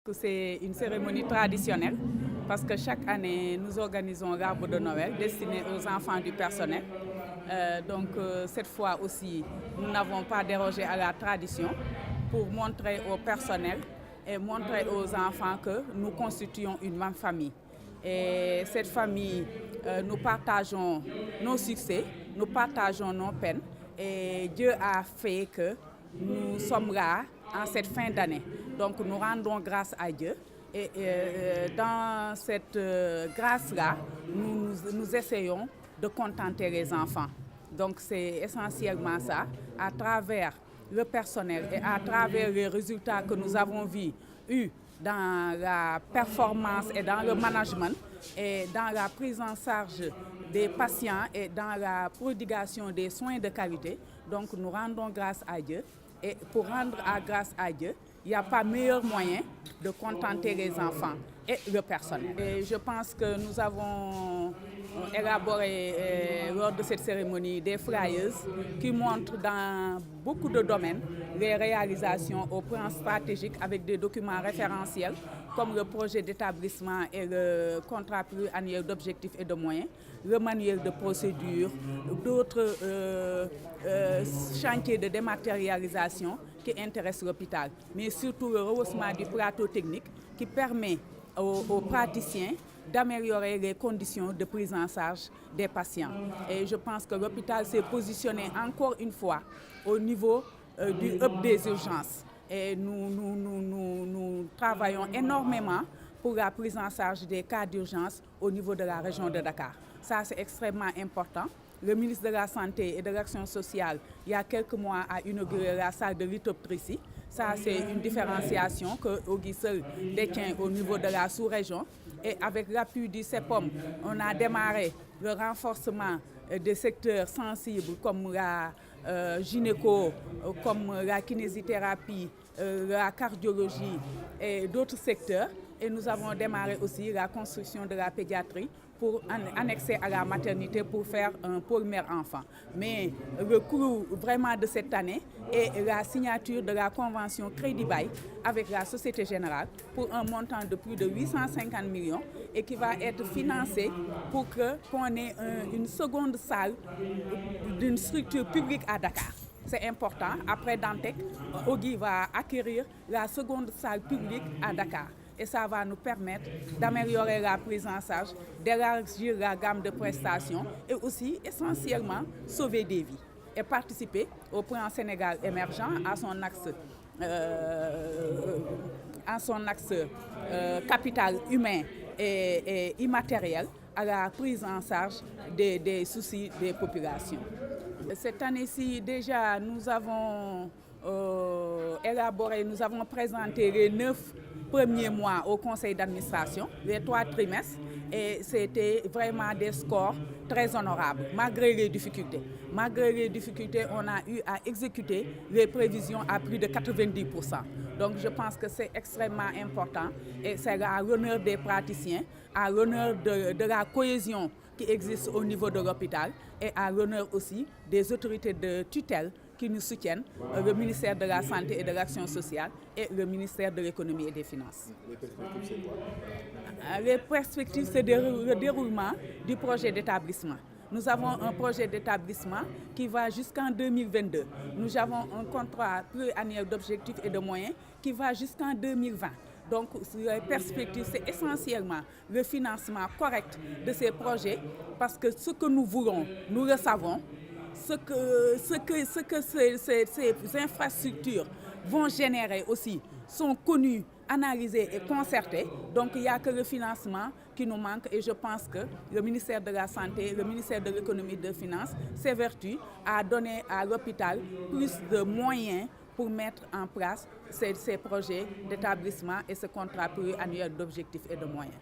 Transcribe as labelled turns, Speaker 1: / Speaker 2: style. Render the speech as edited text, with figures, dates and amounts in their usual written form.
Speaker 1: C'est une cérémonie traditionnelle parce que chaque année, nous organisons l'arbre de Noël destiné aux enfants du personnel. Cette fois aussi, nous n'avons pas dérogé à la tradition pour montrer au personnel et montrer aux enfants que nous constituons une même famille. Et cette famille, nous partageons nos succès, nous partageons nos peines et Dieu a fait que nous sommes là en cette fin d'année. Donc nous rendons grâce à Dieu et dans cette grâce-là, nous essayons de contenter les enfants. Donc c'est essentiellement ça, à travers le personnel et à travers les résultats que nous avons eus dans la performance et dans le management et dans la prise en charge des patients et dans la prodigation des soins de qualité. Donc nous rendons grâce à Dieu. Et pour rendre grâce à Dieu, il n'y a pas meilleur moyen de contenter les enfants et le personnel. Et je pense que nous avons élaboré lors de cette cérémonie des flyers qui montrent dans beaucoup de domaines les réalisations au plan stratégique avec des documents référentiels comme le projet d'établissement et le contrat pluriannuel d'objectifs et de moyens, le manuel de procédure, d'autres chantiers de dématérialisation qui intéressent l'hôpital, mais surtout le rehaussement du plateau technique qui permet aux praticiens d'améliorer les conditions de prise en charge des patients. Et je pense que l'hôpital s'est positionné encore une fois au niveau du hub des urgences. Et nous travaillons énormément pour la prise en charge des cas d'urgence au niveau de la région de Dakar. Ça, c'est extrêmement important. Le ministre de la Santé et de l'Action sociale, il y a quelques mois, a inauguré la salle de lithotripsie. Ça, c'est une différenciation que Ogui seul détient au niveau de la sous-région. Et avec l'appui du CEPOM, on a démarré le renforcement des secteurs sensibles comme la gynéco, comme la kinésithérapie, la cardiologie et d'autres secteurs. Et nous avons démarré aussi la construction de la pédiatrie pour annexer à la maternité pour faire un pôle mère-enfant. Mais le clou vraiment de cette année est la signature de la convention Crédit Bail avec la Société Générale pour un montant de plus de 850 millions et qui va être financé pour qu'on ait une seconde salle d'une structure publique à Dakar. C'est important. Après Dantec, Ogui va acquérir la seconde salle publique à Dakar. Et ça va nous permettre d'améliorer la prise en charge, d'élargir la gamme de prestations et aussi essentiellement sauver des vies et participer au plan Sénégal émergent à son axe capital humain et immatériel à la prise en charge des soucis des populations. Cette année-ci, déjà, nous avons nous avons présenté les 9 premiers mois au conseil d'administration, les 3 trimestres, et c'était vraiment des scores très honorables, malgré les difficultés. Malgré les difficultés, on a eu à exécuter les prévisions à plus de 90%. Donc je pense que c'est extrêmement important et c'est à l'honneur des praticiens, à l'honneur de la cohésion qui existe au niveau de l'hôpital et à l'honneur aussi des autorités de tutelle qui nous soutiennent, le ministère de la Santé et de l'Action sociale et le ministère de l'Économie et des Finances.
Speaker 2: Les perspectives, c'est quoi?
Speaker 1: Les perspectives, c'est le déroulement du projet d'établissement. Nous avons un projet d'établissement qui va jusqu'en 2022. Nous avons un contrat pluriannuel d'objectifs et de moyens qui va jusqu'en 2020. Donc, les perspectives, c'est essentiellement le financement correct de ces projets parce que ce que nous voulons, nous le savons. Ce que ces infrastructures vont générer aussi sont connus, analysés et concertés. Donc il n'y a que le financement qui nous manque et je pense que le ministère de la Santé, le ministère de l'Économie et des Finances s'évertue à donner à l'hôpital plus de moyens pour mettre en place ces projets d'établissement et ce contrat pluriannuel d'objectifs et de moyens.